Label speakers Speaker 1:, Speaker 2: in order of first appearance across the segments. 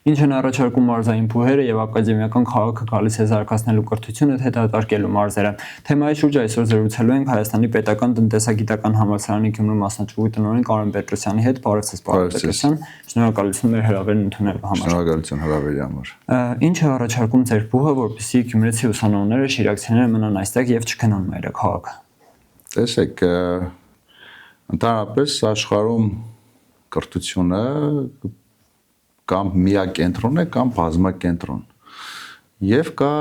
Speaker 1: Ինչ են առաջարկում մարզային փուհերը եւ ակադեմիական քաղաքը գալիս է զարգացնելու կրթությունը, թե դատարկելու մարզերը։ Թեմայի շուրջ այսօր զրուցելու ենք Հայաստանի Պետական տնտեսագիտական համալսարանի Գյումրու մասնաճյուղի տնօրեն Կարեն Պետրոսյանի հետ։ Բարև ձեզ, պարոն Պետրոսյան։ Շնորհակալություն մեր հրավերն ընդունելու համար։
Speaker 2: Շնորհակալություն հրավերի համար։
Speaker 1: Ինչ է առաջարկում ձեր փուհը, որպեսզի գյումրեցի ուսանողները, շիրակցիները մնան այստեղ եւ չքնան մայրաքաղաքը։
Speaker 2: Տեսեք, ընդհանրապես աշխարհում կրթությունը կամ միակենտրոն է կամ բազմակենտրոն եւ կա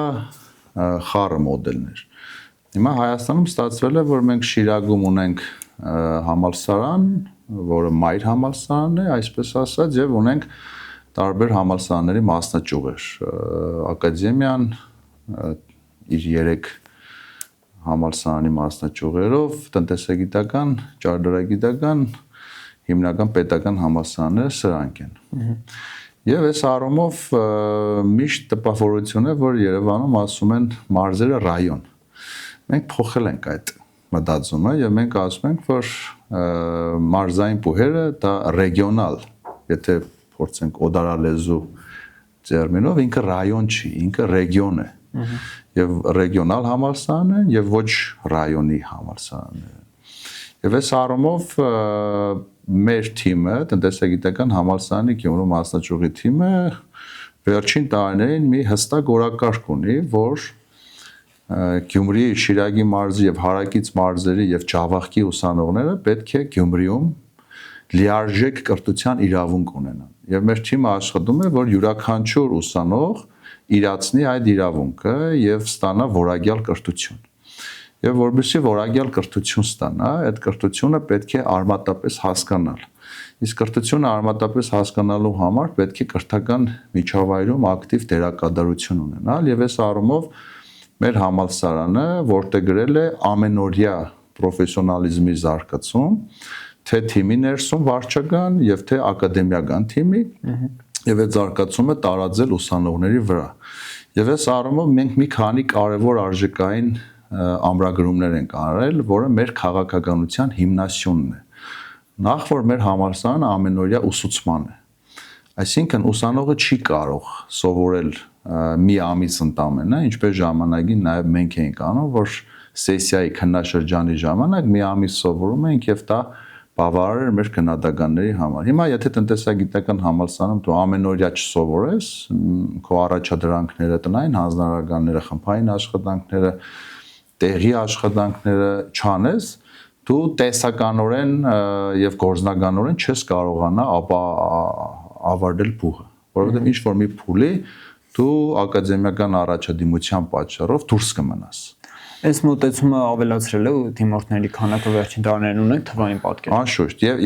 Speaker 2: խառը մոդելներ։ Հիմա Հայաստանում ստացվել է, որ մենք Շիրակում ունենք համալսարան, որը մայր համալսարանն է, այսպես ասած, եւ ունենք տարբեր համալսարանների մասնաճյուղեր։ Ակադեմիան իր 3 համալսարանի մասնաճյուղերով տնտեսագիտական, ճարտարագիտական, հիմնական պետական համալսարանները սրանք են։ Եվ այս առումով միշտ տպավորություն է, որ Երևանում ասում են մարզերը ռայոն։ Մենք փոխել ենք այդ մտածումը եւ մենք ասում ենք, որ մարզային փուհերը դա ռեգիոնալ, եթե փորձենք օդարալեզու տերմինով, ինքը ռայոն չի, ինքը ռեգիոն է։ Եվ ռեգիոնալ համալսարան են եւ ոչ ռայոնի համալսարաններ են։ Եվ այս առումով մեր թիմը, տնտեսագիտական համալսարանի Գյումրու մասնաճյուղի թիմը վերջին տարիներին մի հստակ օրակարգ ունի, որ Գյումրի, Շիրակի մարզի եւ հարակից մարզերի եւ Ջավախքի ուսանողները պետք է Գյումրիում լիարժեք կրթության իրավունք ունենան։ Եվ մեր թիմը աշխատում է, որ յուրաքանչյուր ուսանող իրացնի այդ իրավունքը եւ ստանա որակյալ կրթություն։ Եվ որովհետեւ որակյալ կրթություն ստանա, այդ կրթությունը պետք է արմատապես հասկանալ։ Իսկ կրթությունը արմատապես հասկանալու համար պետք է կրթական միջավայրում ակտիվ դերակատարություն ունենալ եւ այս առումով մեր համալսարանը որտեղ գրել է ամենօրյա պրոֆեսիոնալիզմի զարգացում, թե թիմի ներսում վարչական եւ թե ակադեմիական թիմի եւ այդ զարգացումը տարածել ուսանողների վրա։ Եւ այս առումով մենք մի քանի կարևոր արժեքային ամրագրումներ ենք արել, որը մեր քաղաքականության հիմնասյունն է։ Նախ որ մեր համալսարանը ամենօրյա ուսուցման է։ Այսինքն ուսանողը չի կարող սովորել մի ամիս ընդամենը, ինչպես ժամանակին նաև մենք էինք անում, որ սեսիայի քննաշրջանի ժամանակ մի ամիս սովորում ենք եւ դա բավարար էր մեր քննադատականների համար։ Հիմա եթե տնտեսագիտական համալսարանում դու ամենօրյա չսովորես, քո առաջադրանքները, տնային հանձնարարականները, խմբային աշխատանքները, տեղի աշխատանքները չանես, դու տեսականորեն եւ գործնականորեն չես կարողանա ավարտել փուլը, որովհետեւ ինչ որ մի փուլի դու ակադեմիական առաջադիմության պատճառով դուրս կմնաս։
Speaker 1: Այս մոտեցումը ավելացրել է դիմորդների քանակը վերջին տարիներին ունեք թվային պատկեր։
Speaker 2: Անշուշտ, եւ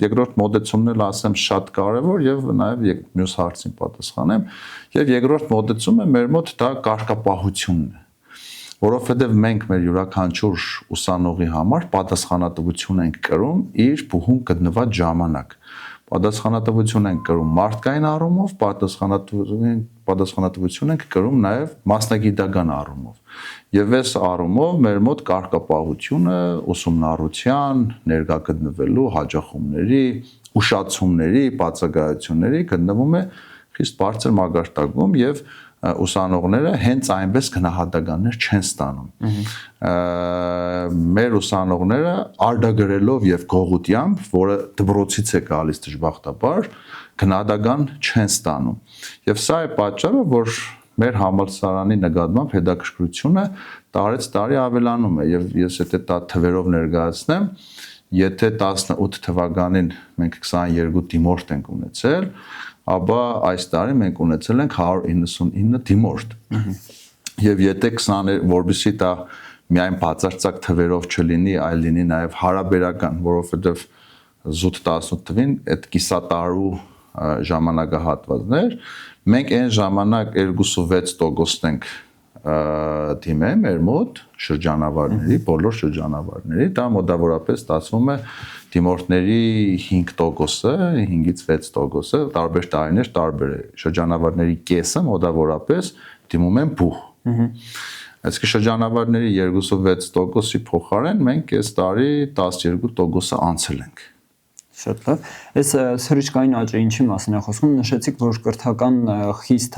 Speaker 2: երկրորդ մոտեցումն էլ ասեմ շատ կարեւոր եւ նաեւ մյուս հարցին պատասխանեմ, եւ երկրորդ մոտեցումը մեր մոտ դա կարգապահությունն է, որովհետեւ մենք մեր յուրաքանչյուր ուսանողի համար պատասխանատվություն ենք կրում իր փուհում գտնված ժամանակ։ Պատասխանատվություն ենք կրում մարդկային առումով, պատասխանատվություն ենք կրում նաև մասնագիտական առումով։ Եվ այս առումով մեր մոտ կարգապահությունը ուսումնառության, ներկա գտնվելու հաճախումների, ուշացումների, բացակայությունների գտնվում է խիստ բարձր մակարդակում եւ ուսանողները հենց այնպես գնահատականներ չեն ստանում։ Մեր ուսանողները արդագրելով եւ գողությամբ, որը դպրոցից է գալիս դժբախտաբար, գնահատական չեն ստանում։ Եվ սա է պատճառը, որ մեր համալսարանի նկատմամբ հետաքրքրությունը տարեց տարի ավելանում է եւ ես եթե դա թվերով ներկայացնեմ, եթե 18 թվականին մենք 22 դիմորդ ենք ունեցել, ապա այս տարի մենք ունեցել ենք 199 դիմորդ։ Եվ եթե 20, որովհետեւ դա միայն բացարձակ թվերով չլինի, այլ լինի նաև հարաբերական, որովհետեւ զուտ 18 թվին այդ կիսատարու ժամանակահատվածներ, մենք այն ժամանակ 2.6% ենք դիմել մեր մոտ շրջանավարների, բոլոր շրջանավարների, դա մոտավորապես ստացվում է դիմորդների 5%-ը, 5-ից 6%-ը, տարբեր տարիներ տարբեր է։ Շրջանավարների կեսը մոտավորապես դիմում են փուհ։ Այսինքն շրջանավարների 2.6%-ի փոխարեն մենք այս տարի 12%-ը անցել ենք։
Speaker 1: Շատ լավ։ Այս սրճկային աճը ինչի մասին է խոսում։ Նշեցիք, որ կրթական խիստ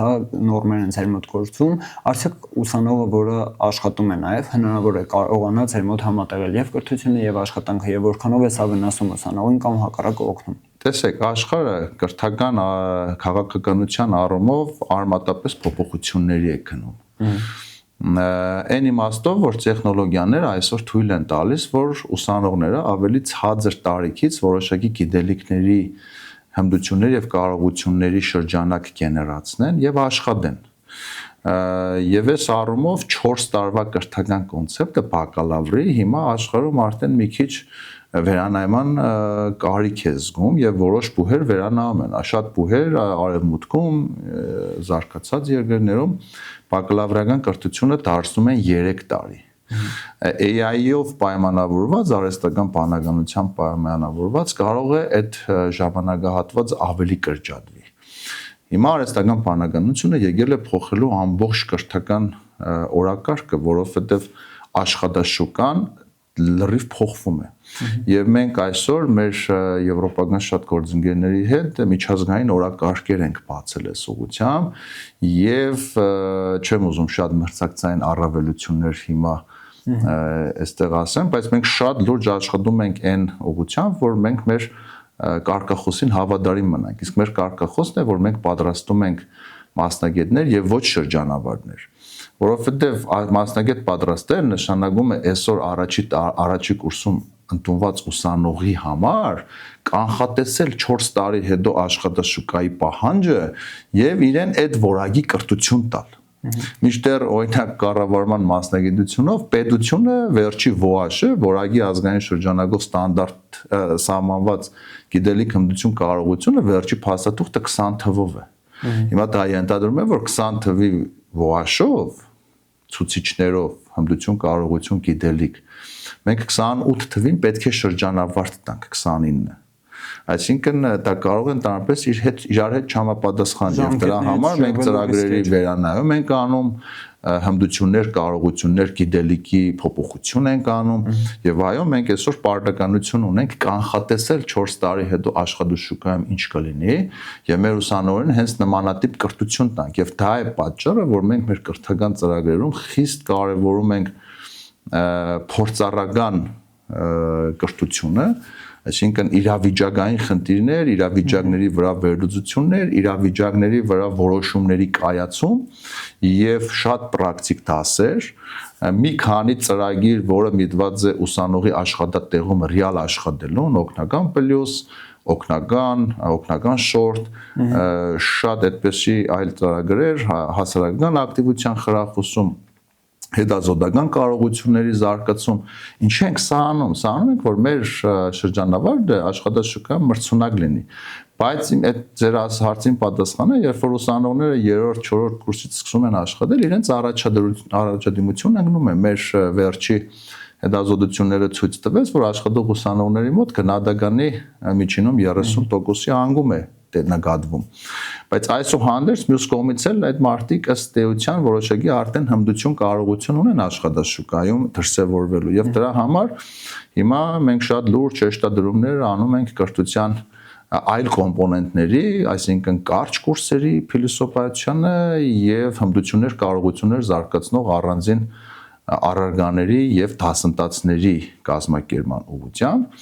Speaker 1: նորմեր են ձեր մոտ գործում, արդյոք ուսանողը, որը աշխատում է նաև, հնարավոր է կարողանա ձեր մոտ համատեղել եւ կրթությունը եւ աշխատանքը, եւ որքանով է սա վնասում ուսանողին կամ հակառակը օգնում։
Speaker 2: Տեսեք, աշխարհը կրթական քաղաքականության առումով արմատապես փոփոխությունների է գնում։ Այն իմաստով, որ տեխնոլոգիաները այսօր թույլ են տալիս, որ ուսանողները ավելի ցածր տարիքից որոշակի գիտելիքների, հմտությունների եւ կարողությունների շրջանակ գեներացնեն եւ աշխատեն։ Եվ այս առումով 4 տարվա կրթական կոնցեպտը բակալավրի հիմա աշխարհում արդեն մի քիչ վերանայման կարիք է զգում եւ որոշ բուհեր վերանայում են։ Շատ բուհեր արևմուտքում, զարգացած երկրներում բակալավրական կրթությունը դարձնում են 3 տարի։ AI-ով պայմանավորված, արհեստական բանականությամբ պայմանավորված կարող է այդ ժամանակահատվածը ավելի կրճատվի։ Հիմա արհեստական բանականությունը եկել է փոխելու ամբողջ կրթական օրակարգը, որովհետեւ աշխատաշուկան լրիվ փոխվում է։ Եվ մենք այսօր մեր եվրոպական շատ գործընկերների հետ միջազգային օրակարգեր ենք բացել այս ուղղությամբ եւ չեմ ուզում շատ մրցակցային առավելություններ հիմա այստեղ ասեմ, բայց մենք շատ լուրջ աշխատում ենք այն ուղղությամբ, որ մենք մեր կարգախոսին հավատարիմ մնանք։ Իսկ մեր կարգախոսն է, որ մենք պատրաստում ենք մասնագետներ եւ ոչ շրջանավարներ, որովհետեւ մասնագետ պատրաստել նշանակում է այսօր առաջի կուրսում ընդունված ուսանողի համար կանխատեսել 4 տարի հետո աշխատաշուկայի պահանջը եւ իրեն այդ որակի կրթություն տալ։ Մինչդեռ օրինակ կառավարման մասնագիտությունով պետությունը վերջի ՈԱՇ-ը, որակի ազգային շրջանակով ստանդարտ սահմանված գիտելիք հմտություն կարողությունը վերջի փաստաթուղթը 20 թվով է։ Հիմա դա ենթադրում է, որ 20 թվի ՈԱՇ-ով ցուցիչներով հմտություն կարողություն գիտելիք մենք 28 թվին պետք է շրջանավարտ տանք 29-ը։ Այսինքն դա կարող են տարբերս իրար հետ չհամապատասխան եւ դրա համար մենք ծրագրերի վերանայում ենք անում, հմտություններ, կարողություններ, գիտելիքի փոփոխություն ենք անում եւ այո մենք այսօր պարտականություն ունենք կանխատեսել 4 տարի հետո աշխատաշուկայում ինչ կլինի եւ մեր ուսանողներին հենց նմանատիպ կրթություն տանք եւ դա է պատճառը, որ մենք մեր կրթական ծրագրերում խիստ կարեւորում ենք փորձառական կրթությունը, այսինքն իրավիճակային խնդիրներ, իրավիճակների վրա վերլուծություններ, իրավիճակների վրա որոշումների կայացում եւ շատ պրակտիկ դասեր, մի քանի ծրագիր, որը միտված է ուսանողի աշխատատեղում ռեալ աշխատելուն, օգնական պլյուս, օգնական շորտ, շատ այդպեսի այլ ծրագրեր, հասարակական ակտիվության խրախուսում, հետազոտական կարողությունների զարգացում, ինչ ենք սա անում ենք, որ մեր շրջանավարտը աշխատաշուկայում մրցունակ լինի, բայց այդ ձեր հարցին պատասխանը, երբ որ ուսանողները 3-րդ, 4-րդ կուրսից սկսում են աշխատել, իրենց առաջադիմությունն ընկնում է, մեր վերջի հետազոտությունները ցույց տվեց, որ աշխատող ուսանողների մոտ քննադատանի միջինում 30%-ի անկում է նկատվում։ Բայց այսուհանդերձ մյուս կողմից էլ այդ մարդիկ ըստ էության որոշակի արդեն հմտություն կարողություն ունեն աշխատաշուկայում դրսևորվելու եւ դրա համար հիմա մենք շատ լուրջ շեշտադրումներ անում ենք կրթության այլ կոմպոնենտների, այսինքն կարճ կուրսերի փիլիսոփայությանը եւ հմտություններ կարողություններ զարգացնող առանձին առարկաների եւ դասընթացների կազմակերպման ուղղությամբ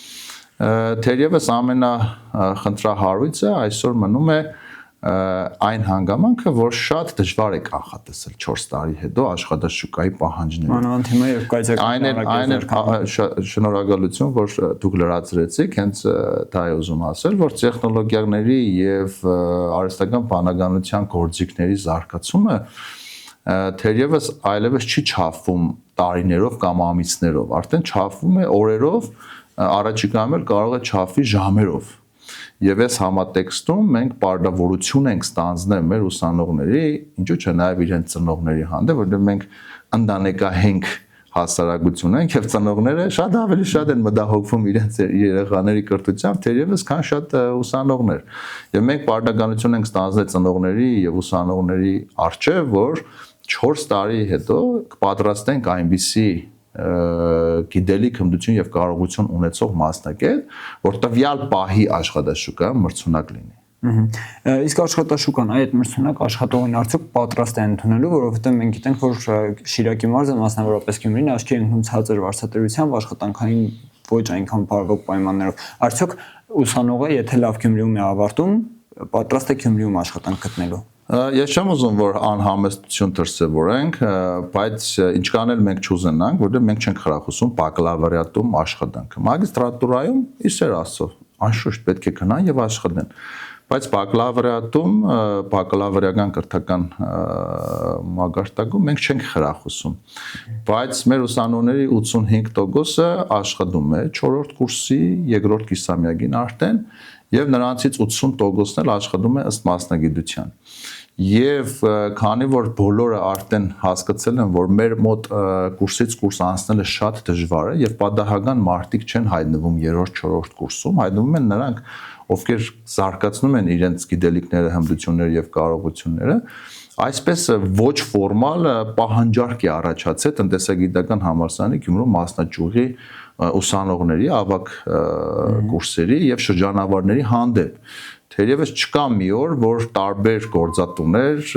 Speaker 2: թերևս ամենախնդրահարույցը այսօր մնում է այն հանգամանքը, որ շատ դժվար է կանխատեսել 4 տարի հետո աշխատաշուկայի պահանջները։
Speaker 1: Մանավանդ հիմա եւ կայծակի
Speaker 2: շնորհակալություն, որ դուք լրացրեցիք, հենց դա է ուզում ասել, որ տեխնոլոգիաների եւ արհեստական բանականության գործիքների զարգացումը թերևս այլևս չի չափվում տարիներով կամ ամիսներով, արդեն չափվում է օրերով, առաջիկայում էլ կարող է չափվի ժամերով։ Եվ այս համատեքստում մենք պարտավորություն ենք ստանձնել մեր ուսանողների, ինչու՞ չէ նաև իրենց ծնողների հանդեպ, որտեղ մենք ընտանեկահենք հասարակություն ենք եւ ծնողները շատ ավելի շատ են մտահոգվում իրենց երեխաների կրթությամբ, թերևս քան շատ ուսանողներ։ Եվ մենք պարտականություն ենք ստանձնել ծնողների եւ ուսանողների առջեւ, որ 4 տարի հետո կպատրաստենք այնպիսի գիտելիք, հմտություն եւ կարողություն ունեցող մասնակից, որ տվյալ պահի աշխատաշուկայում մրցունակ լինի։
Speaker 1: Իսկ աշխատաշուկան այդ մրցունակ աշխատողին արդյոք պատրաստ է ընդունելու, որովհետև մենք գիտենք, որ Շիրակի մարզը, մասնավորապես Գյումրին, աչքի է ընկնում ցածր վարձատրությամբ աշխատանքային ոչ այնքան բարվոք պայմաններով։ Արդյոք ուսանողը, եթե լավ Գյումրիում է ավարտում, պատրաստ է Գյումրիում աշխատանք գտնելու։
Speaker 2: Ես չեմ ուզում, որ անհամեստություն դրսևորենք, բայց ինչքան էլ մենք չուզենանք, որտեղ մենք չենք խրախուսում բակալավրիատում աշխատանքը։ Մագիստրատուրայում իսեր Աստծո, անշուշտ պետք է գնան եւ աշխատեն։ Բայց բակալավրիատում, բակալավրիական կրթական մագարտակում մենք չենք խրախուսում։ Բայց մեր ուսանողների 85%-ը աշխատում է 4-րդ կուրսի 2-րդ կիսամյակին արդեն, եւ նրանցից 80%-ն էլ աշխատում է ըստ մասնագիտության։ Եվ քանի որ բոլորը արդեն հասկացել են, որ մեր մոտ կուրսից կուրս անցնելը շատ դժվար է եւ պատահական մարդիկ չեն հայտնվում 3-րդ, 4-րդ կուրսում, հայտնվում են նրանք, ովքեր զարգացնում են իրենց գիտելիքները, հմտությունները եւ կարողությունները, այսպես ոչ ֆորմալ պահանջարկ է առաջացել տնտեսագիտական համալսարանի Գյումրու մասնաճյուղի ուսանողների ավագ կուրսերի եւ շրջանավարների հանդեպ։ Թերևս չկա մի օր, որ տարբեր գործատուներ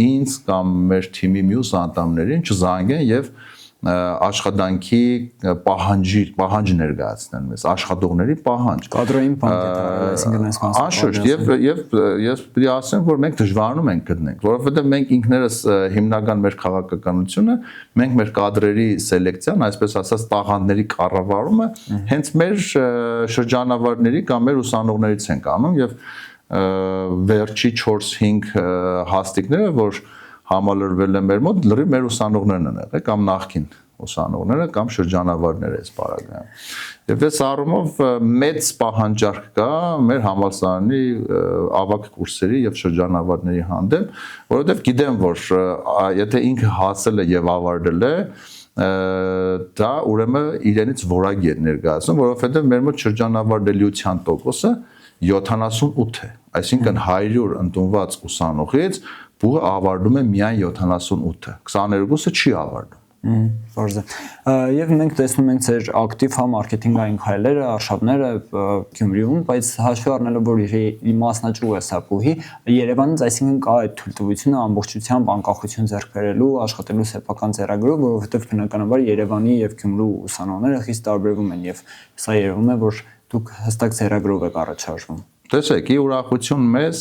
Speaker 2: ինձ կամ մեր թիմի մյուս անդամներին չզանգեն եւ աշխատանքի պահանջ ներկայացնեն մեզ, աշխատողների պահանջ։
Speaker 1: Կադրային բանկետ, այսինքն այս մասը։
Speaker 2: Անշուշտ, եւ ես պիտի ասեմ, որ մենք դժվարանում ենք գտնենք, որովհետեւ մենք ինքներս հիմնական մեր քաղաքականությունը, մենք մեր կադրերի սելեկցիան, այսպես ասած, տաղանդների կառավարումը հենց մեր շրջանավարների կամ մեր ուսանողներից ենք անում եւ վերջի 4-5 հաստիկները, որ համալրվել են մեր մոտ, լրիվ մեր ուսանողներն են եղել կամ նախկին ուսանողները կամ շրջանավարները այս պարագայում։ Եվ այս առումով մեծ պահանջարկ կա մեր համալսարանի ավագ կուրսերի եւ շրջանավարների հանդեպ, որովհետեւ գիտեմ, որ եթե ինքը հասել է եւ ավարտել է, դա ուրեմն իրենից որակ է ներկայացնում, որովհետեւ մեր մոտ շրջանավարելիության տոկոսը 78 է, այսինքն 100 ընդունված ուսանողից բուհը ավարտում է միայն 78-ը, 22-ը չի ավարտում։
Speaker 1: Բարձր։ Եվ մենք տեսնում ենք ձեր ակտիվ մարքեթինգային քայլերը, արշավները Գյումրիում, բայց հաշվի առնելով, որ մասնաճյուղ է սա բուհի, Երևանից այսինքն կա այդ թույլտվությունը ամբողջությամբ անկախություն ձեռք բերելու, աշխատելու սեփական ձեռագրով, որովհետև բնականաբար Երևանի եւ Գյումրու ուսանողները խիստ տարբերվում են եւ սա երևում է, որ դուք հստակ ձեռագրով եք առաջարժվում։
Speaker 2: Տեսեք, ի ուրախություն մեզ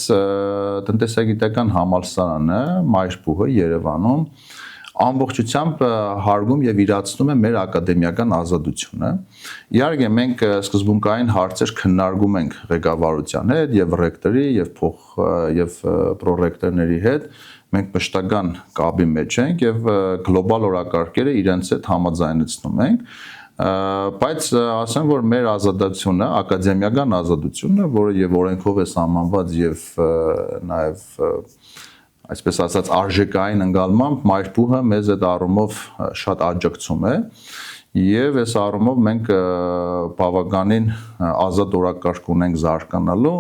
Speaker 2: տնտեսագիտական համալսարանը, Մայրբուհը Երևանում ամբողջությամբ հարգում եւ իրացնում է մեր ակադեմիական ազատությունը։ Իհարկե մենք սկզբունքային հարցեր քննարկում ենք ղեկավարության հետ եւ ռեկտորի եւ պրոռեկտորների հետ։ Մենք մշտական կապի մեջ ենք եւ գլոբալ օրակարգերը իրենց հետ համաձայնեցնում ենք։ Բայց ասեմ, որ մեր ազատությունը, ակադեմիական ազատությունը, որը եւ օրենքով է սահմանված եւ նաեւ այսպես ասած արժեքային ընկալմամբ Մայրբուհը մեզ այդ առումով շատ աջակցում է եւ այս առումով մենք բավականին ազատ օրակարգ ունենք զարգանալու,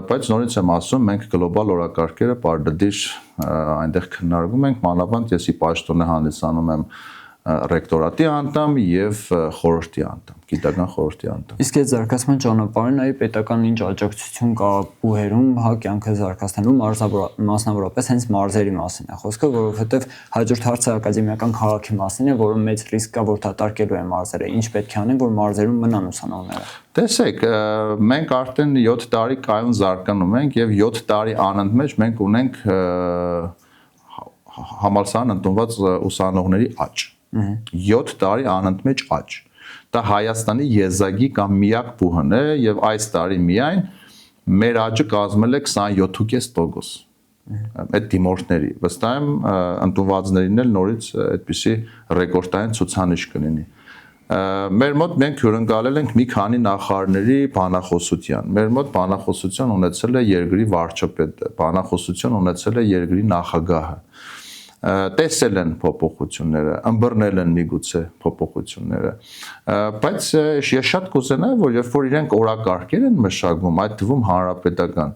Speaker 2: բայց նորից եմ ասում, մենք գլոբալ օրակարգերը պարդդիր այնտեղ քննարկում ենք, մանավանդ ես ի պաշտոնե հանդիսանում եմ ռեկտորատի անդամ եւ խորհրդի անդամ, գիտական խորհրդի անդամ։
Speaker 1: Իսկ այդ զարգացման ճանապարհին այ պետական ինչ աջակցություն կա բուհերում, հա կյանքը զարգացնելու մասնավորապես հենց մարզերի մասին է խոսքը, որովհետեւ հաջորդ հարցը ակադեմիական քաղաքի մասին է, որը մեծ ռիսկ կա, որ դատարկելու է մարզերը։ Ինչ պետք է անեն, որ մարզերում մնան ուսանողները։
Speaker 2: Տեսեք, մենք արդեն 7 տարի կայուն զարգանում ենք եւ 7 տարի անընդմեջ մենք ունենք համալսարան ընդունված ուսանողների աճ։ 7 տարի անընդմեջ աճ։ Դա Հայաստանի եզակի կամ միակ բուհն է եւ այս տարի միայն մեր աճը կազմել է 27.5%։ Այդ դիմորդների, վստահ եմ ընդունվածներին էլ նորից այդպիսի ռեկորդային ցուցանիշ կլինի։ Մեր մոտ մենք հյուրընկալել ենք մի քանի նախարարների բանախոսության։ Մեր մոտ բանախոսություն ունեցել է երկրի վարչապետը, բանախոսություն ունեցել է երկրի նախագահը։ տեսել են փոփոխությունները, ըմբռնել են միգուցե փոփոխությունները, բայց ես շատ կուզենայի, որ երբ որ իրենք օրակարգեր են մշակում, այդ թվում հանրապետական,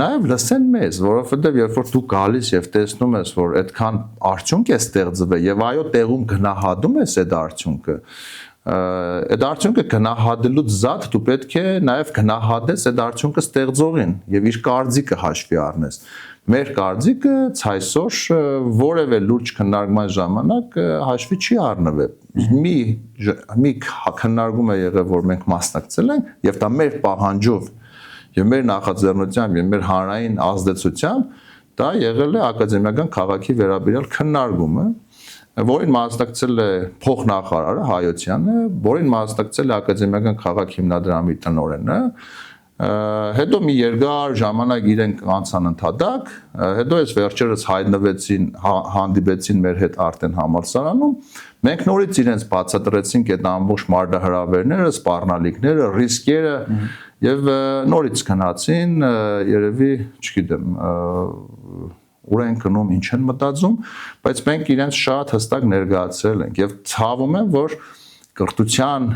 Speaker 2: նաև լսեն մեզ, որովհետև երբ որ դու գալիս եւ տեսնում ես, որ այդքան արդյունք է ստեղծվել եւ այո տեղում գնահատում ես այդ արդյունքը, այդ արդյունքը գնահատելուց զատ դու պետք է նաև գնահատես այդ արդյունքը ստեղծողին եւ իր կարծիքը հաշվի առնես։ Մեր կարծիքը ցայսօր որևէ լուրջ քննարկման ժամանակ հաշվի չի առնվել։ Մի քննարկում է եղել, որ մենք մասնակցել ենք եւ դա մեր պահանջով եւ մեր նախաձեռնությամբ եւ մեր հանրային ազդեցությամբ դա եղել է ակադեմիական քաղաքի վերաբերյալ քննարկումը, որին մասնակցել է փոխնախարարը Հայոցյանը, որին մասնակցել է ակադեմիական քաղաք հիմնադրամի տնօրենը, հետո մի երկար ժամանակ իրենք անցան ընդհատակ, հետո այս վերջերս հայտնվեցին, հանդիպեցին մեր հետ արդեն համալսարանում, մենք նորից իրենց բացատրեցինք այդ ամբողջ մարտահրավերները, սպառնալիքները, ռիսկերը եւ նորից գնացին, երևի, չգիտեմ, ուր են գնում, ինչ են մտածում, բայց մենք իրենց շատ հստակ ներկայացրել ենք եւ ցավում եմ, որ կրթության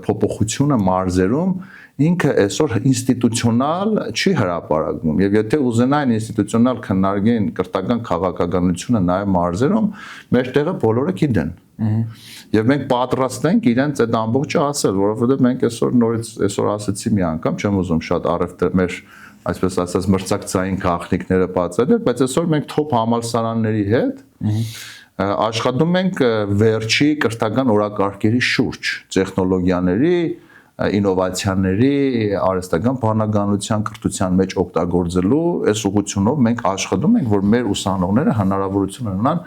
Speaker 2: փոփոխությունը մարզերում ինքը այսօր ինստիտուցիոնալ չի հրապարակվում եւ եթե ուզենային ինստիտուցիոնալ քննարկեն կրթական քաղաքականությունը նաեւ մարզերում, մեր տեղը բոլորը գիտեն։ Եվ մենք պատրաստ ենք իրենց այդ ամբողջը ասել, որովհետեւ մենք այսօր նորից այսօր ասացի մի անգամ, չեմ ուզում շատ առևտուր մեր այսպես ասած մրցակցային գաղտնիքները բացել, բայց այսօր մենք թոփ համալսարանների հետ աշխատում ենք վերջի կրթական օրակարգերի շուրջ, տեխնոլոգիաների, ինովացիաների, արհեստական բանականության կրթության մեջ օգտագործելու այս ուղղությունով մենք աշխատում ենք, որ մեր ուսանողները հնարավորություն ունենան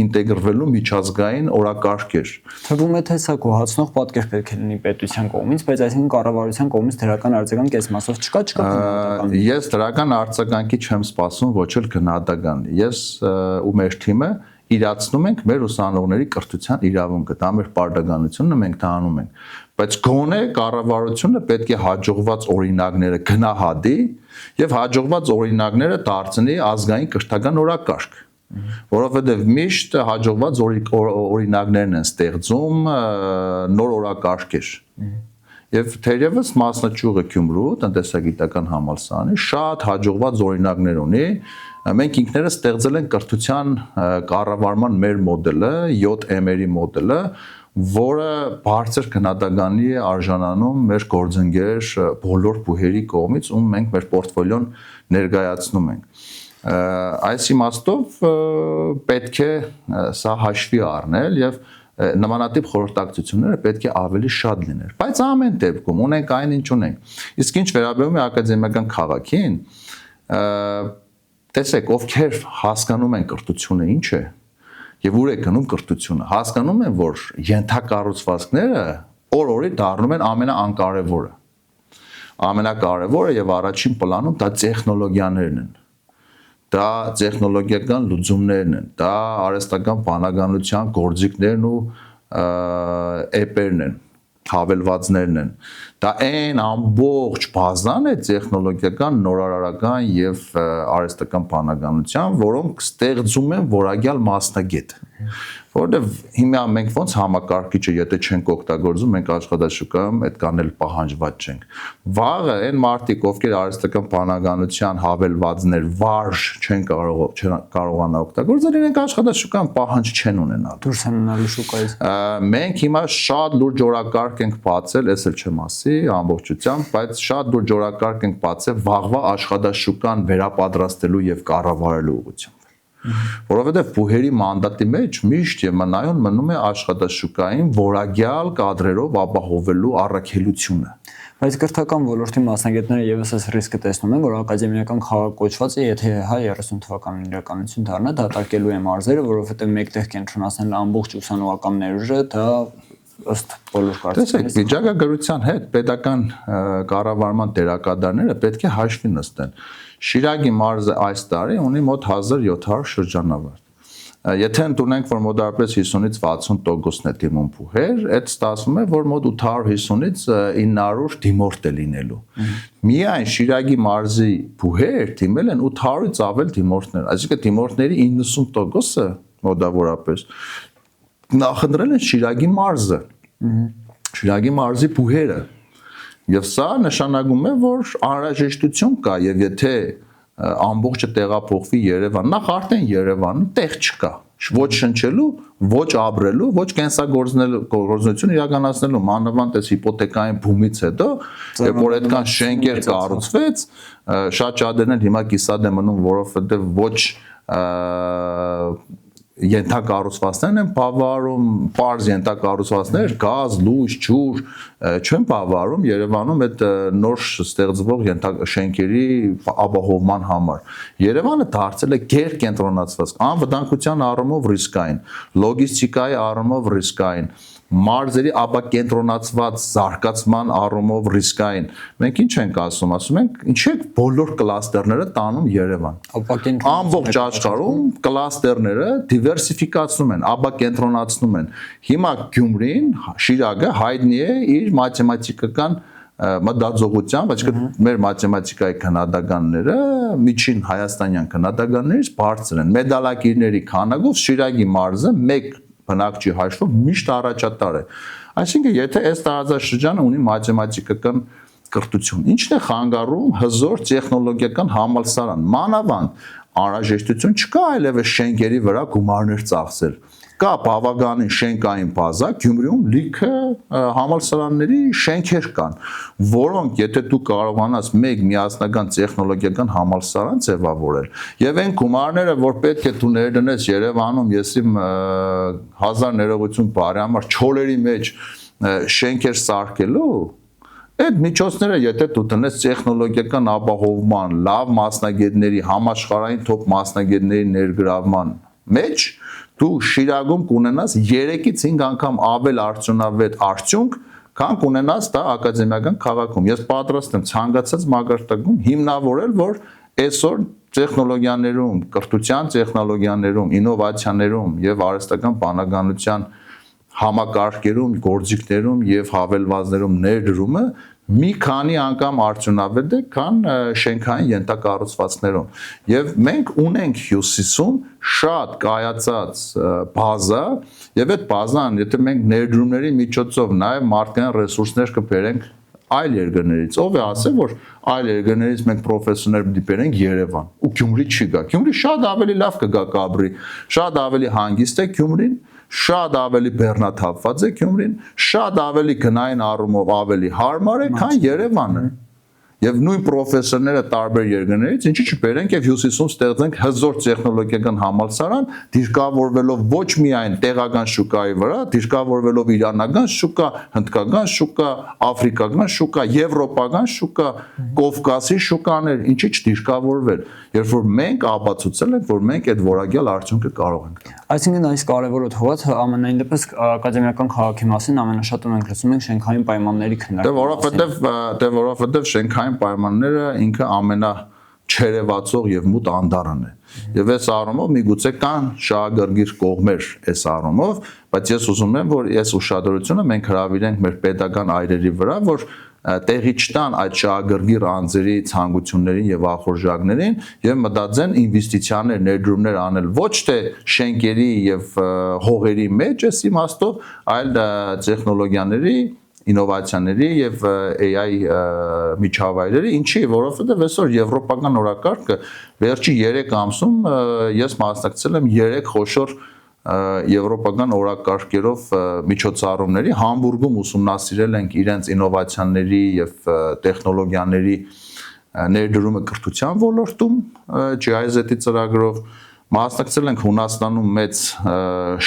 Speaker 2: ինտեգրվելու միջազգային օրակարգեր։
Speaker 1: Թվում է թե սա գոհացնող պատկեր պետք է լինի պետության կողմից, բայց այսինքն կառավարության կողմից դրական արձագանք այս մասով չկա գնահատական։
Speaker 2: Ես դրական արձագանքի չեմ սպասում, ոչ էլ գնահատական։ Ես ու մեր թիմը իրացնում ենք մեր ուսանողների կրթության իրավունքը, դա մեր պարտականությունն է, մենք դա անում ենք։ Բայց գոնե կառավարությունը պետք է հաջողված օրինակները գնահատի եւ հաջողված օրինակները դարձնի ազգային կրթական օրակարգ, որովհետեւ միշտ հաջողված օրինակներն են ստեղծում նոր օրակարգեր։ Եվ թերևս մասնաճյուղը Գյումրու տնտեսագիտական համալսարանի շատ հաջողված օրինակներ ունի։ Մենք ինքներս ստեղծել ենք կրթության կառավարման մեր մոդելը, 7M-երի մոդելը, որը բարձր գնահատականի է արժանանում մեր գործընկեր բոլոր բուհերի կողմից, ում մենք մեր պորտֆոլիոն ներկայացնում ենք։ Այս իմաստով պետք է սա հաշվի առնել եւ նմանատիպ խորհրդակցությունները պետք է ավելի շատ լիներ, բայց ամեն դեպքում ունենք այն ինչ ունենք։ Իսկ ինչ վերաբերում է ակադեմիական քաղաքին, տեսեք, ովքեր հասկանում են կրթությունը ինչ է եւ ուր է գնում կրթությունը, հասկանում են, որ ենթակառուցվածքները օր-օրի դառնում են ամենaankարևորը։ Ամենակարևորը եւ առաջին պլանում դա տեխնոլոգիաներն են։ Դա տեխնոլոգիական լուծումներն են, դա արհեստական բանականության գործիքներն ու էպերն են, հավելվածներն են։ Դա այն ամբողջ բազան է տեխնոլոգիական, նորարարական եւ արհեստական բանականության, որոնք ստեղծում են որակյալ մասնագետ։ Որովհետեւ հիմա մենք ոնց համակարգիչը եթե չենք օգտագործում, մենք աշխատաշուկայում այդքան էլ պահանջված չենք։ Վաղը այն մարդիկ, ովքեր արհեստական բանականության հավելվածներ վարժ չեն կարողանա օգտագործել, իրենք աշխատաշուկայում պահանջ չեն ունենալ։
Speaker 1: Դուրս են ունենալու շուկայից։
Speaker 2: Մենք հիմա շատ լուրջ օրակարգ ենք բացել, ես էլ չեմ ասի ամբողջությամբ, բայց շատ լուրջ օրակարգ ենք բացել վաղվա աշխատաշուկան վերապատրաստելու եւ կառավարելու ուղղությամբ։ Որովհետև բուհերի մանդատի մեջ միշտ եւ մնայուն մնում է աշխատաշուկային որակյալ կադրերով ապահովելու առաքելությունը։
Speaker 1: Բայց կրթական ոլորտի մասնագետները եւս այս ռիսկը տեսնում են, որ ակադեմիական քաղաք կոչվածը, եթե հայ 30 թվականին իրականություն դառնա, դատարկելու է մարզերը, որովհետև մեկտեղ կենտրոնացնել ամբողջ ուսանողական ներուժը, դա ըստ բոլոր կարծիքների։
Speaker 2: Տեսեք, վիճակագրության հետ պետական կառավարման դերակատարները պետք է հաշվի նստեն։ Շիրակի մարզը այս տարի ունի մոտ 1700 շրջանավարտ։ Եթե ընդունենք, որ մոտավորապես 50-ից 60%-ն է դիմում բուհեր, այդ ստացվում է, որ մոտ 850-ից 900 դիմորդ է լինելու։ Միայն Շիրակի մարզի բուհեր դիմել են 800-ից ավել դիմորդներ, այսինքն դիմորդների 90%-ը մոտավորապես նախընտրել են Շիրագի մարզը, Շիրագի մարզի բուհերը, եւ սա նշանակում է, որ անհրաժեշտություն կա, եւ եթե ամբողջը տեղափոխվի Երևան, նախ արդեն Երևանում տեղ չկա, ոչ շնչելու, ոչ ապրելու, ոչ կենսագործունեություն իրականացնելու, մանավանդ այս հիպոթեկային բումից հետո, երբ որ այդքան շենքեր կառուցվեց, շատ շատերն են հիմա կիսատ են մնում, որովհետեւ ոչ ենթակառուցվածքներն են բավարարում, պարզ ենթակառուցվածքներ, գազ, լույս, ջուր չեն բավարարում Երևանում այդ նոր ստեղծվող շենքերի ապահովման համար։ Երևանը դարձել է գերկենտրոնացված, անվտանգության առումով ռիսկային, լոգիստիկայի առումով ռիսկային, մարզերի ապակենտրոնացված զարգացման առումով ռիսկային։ Մենք ինչ ենք ասում ենք, ինչի՞ է բոլոր կլաստերները տանում Երևան։ Ամբողջ աշխարհում կլաստերները դիվերսիֆիկացնում են, ապակենտրոնացնում են։ Հիմա Գյումրին, Շիրակը հայտնի է իր մաթեմատիկական մտածողությամբ, այսինքն մեր մաթեմատիկայի քննադատականները միջին հայաստանյան քննադատականներից բարձր են։ Մեդալակիրների քանակով Շիրակի մարզը 1 բնակչի հաշվով միշտ առաջատար է։ Այսինքն, եթե այս տարածաշրջանը ունի մաթեմատիկական կրթություն, ինչն է խանգարում հզոր տեխնոլոգիական համալսարան, մանավանդ անհրաժեշտություն չկա այլևս շենքերի վրա գումարներ ծախսել։ Կա բավականին շենքային բազա, Գյումրիում լիքը համալսարանների շենքեր կան, որոնք եթե դու կարողանաս մեկ միասնական տեխնոլոգիական համալսարան ձևավորել, եւ այն գումարները, որ պետք է դու ներդնես Երևանում, ես իմ 1000 ներողություն բարի համար չոլերի մեջ շենքեր սարքելու, այդ միջոցները եթե դու տնես տեխնոլոգիական ապահովման, լավ մասնագետների, համաշխարհային top մասնագետների ներգրավման մեջ, դու Շիրակում կունենաս 3-ից 5 անգամ ավել արդյունավետ արդյունք, քան կունենաս դա ակադեմիական քաղաքում։ Ես պատրաստ եմ ցանկացած մակարդակում հիմնավորել, որ այսօր տեխնոլոգիաներում, կրթության տեխնոլոգիաներում, ինովացիաներում եւ արհեստական բանականության համակարգերում, գործիքներում եւ հավելվածներում ներդրումը մի քանի անգամ արդյունավետ է, քան շենքային ենթակառուցվածքներում։ Եվ մենք ունենք Հյուսիսում շատ կայացած բազա, եւ այդ բազան, եթե մենք ներդրումների միջոցով նաեւ մարդկային ռեսուրսներ կբերենք այլ երկրներից, ով է ասել, որ այլ երկրներից մենք պրոֆեսիոներներ դիպերենք Երևան, ու Գյումրի չի գա։ Գյումրի շատ ավելի լավ կգա կաբրի, շատ ավելի հանգիստ է Գյումրին, շատ ավելի բեռնաթափված է Գյումրին, շատ ավելի գնային առումով ավելի հարմար է, քան Երևանը։ Եվ նույն պրոֆեսորները տարբեր երկրներից, ինչի՞ չբերենք եւ Հյուսիսում ստեղծենք հզոր տեխնոլոգիական համալսարան, դիրքավորվելով ոչ միայն տեղական շուկայի վրա, դիրքավորվելով իրանական շուկա, հնդկական շուկա, աֆրիկական շուկա, եվրոպական շուկա, Կովկասի շուկաներ, ինչի՞ չդիրքավորվել, երբ որ մենք ապացուցել ենք, որ մենք այդ որակյալ արդյունքը կարող ենք տալ։
Speaker 1: Այսինքն այս կարևոր թողած ամենայն դեպս ակադեմիական քաղաքի մասին ամենաշատը մենք լսում ենք շենքային պայմանների քննարկումը։
Speaker 2: Դե որովհետեւ շենքային պայմանները ինքը ամենաչերևացող եւ մութ անդառն է։ Եվ այս առումով միգուցե կան շահագրգիռ կողմեր այս առումով, բայց ես ուզում եմ, որ այս ուշադրությունը մենք հրավիրենք մեր պետական այրերի վրա, որ տեղի չտան այդ շահագրգիռ անձերի ցանկություններին եւ ախորժակներին եւ մտածեն ինվեստիցիաներ, ներդրումներ անել ոչ թե շենքերի եւ հողերի մեջ, այս իմաստով, այլ տեխնոլոգիաների, ինովացիաների եւ AI միջավայրերի, ինչի, որովհետեւ այսօր եվրոպական օրակարգը վերջի 3 ամսում ես մասնակցել եմ 3 խոշոր եվրոպական օրակարգերով միջոցառումների, Համբուրգում ուսումնասիրել ենք իրենց ինովացիաների եւ տեխնոլոգիաների ներդրումը կրթության ոլորտում GIZ-ի ծրագրով, մասնակցել ենք Հունաստանում մեծ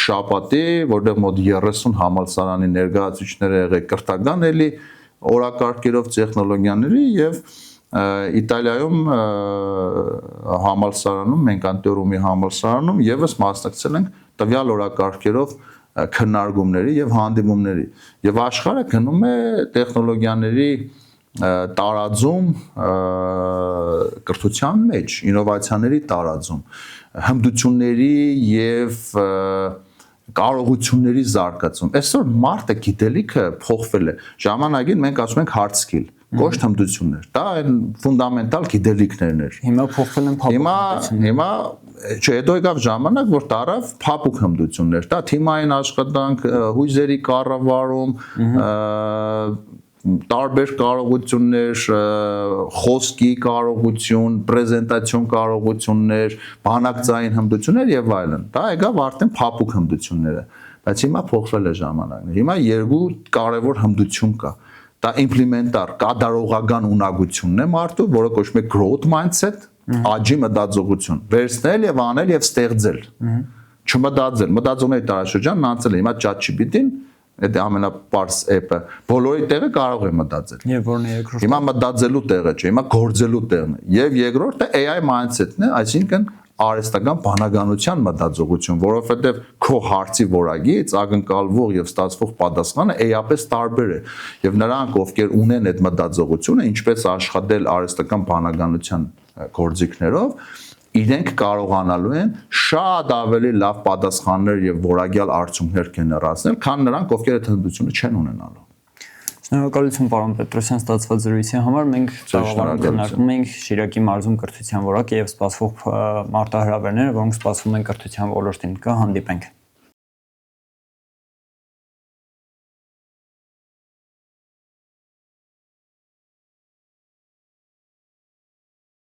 Speaker 2: շաբաթի, որտեղ մոտ 30 համալսարանի ներկայացուցիչներ եղել կրթական էլի օրակարգերով տեխնոլոգիաների եւ Իտալիայում համալսարանում, մենք Անտերումի համալսարանում եւս մասնակցել ենք տվյալ օրակարգերով քննարկումների եւ հանդիպումների եւ աշխարհը գնում է տեխնոլոգիաների տարածում կրթության մեջ, ինովացիաների տարածում, հմտությունների եւ կարողությունների զարգացում։ Այսօր մարդը գիտելիքը փոխվել է։ Ժամանակին մենք ասում ենք hard skill, կոշտ հմտություններ։ Դա այն ֆունդամենտալ գիտելիքներն էր։
Speaker 1: Հիմա փոխվել են
Speaker 2: Հիմա հետո եկավ ժամանակ, որ տարավ փափուկ հմտություններ, դա թիմային աշխատանք, հույզերի կառավարում, տարբեր կարողություններ, խոսքի կարողություն, պրեզենտացիոն կարողություններ, բանակցային հմտություններ եւ այլն։ Դա եկավ արդեն փափուկ հմտությունները, բայց հիմա փոխվել է ժամանակները։ Հիմա երկու կարևոր հմտություն կա։ Դա իմպլեմենտար, կատարողական ունակությունն է մարդու, որը կոչվում է growth mindset, աճի մտածողություն, վերցնել եւ անել եւ ստեղծել։ Չմտածել, մտածողների տարաշրջանն անցել է, հիմա ChatGPT-ն, այդ ամենապարզ app-ը, բոլորի տեղը կարող է մտածել։
Speaker 1: Եվ որն է երկրորդ։
Speaker 2: Հիմա մտածելու տեղը չէ, հիմա գործելու տեղն է։ Եվ երկրորդը AI mindset-ն է, այսինքն արհեստական բանականության մտածողություն, որովհետև քո հարցի որակից ակնկալվող եւ ստացվող պատասխանը էապես տարբեր է եւ նրանք ովքեր ունեն այդ մտածողությունը ինչպես աշխատել արհեստական բանականության գործիքներով իրենք կարողանալու են շատ ավելի լավ պատասխաններ եւ որակյալ արդյունքներ գեներացնել քան նրանք ովքեր այդ հմտությունը չեն ունենալու։
Speaker 1: Շնորհակալություն պարոն Պետրոսյան ստացված զրույցի համար։ Մենք քննարկում ենք Շիրակի մարզում կրթության որակը եւ սպասվող մարտահրավերները, որոնք սպասվում են կրթության ոլորտին։ Կհանդիպենք։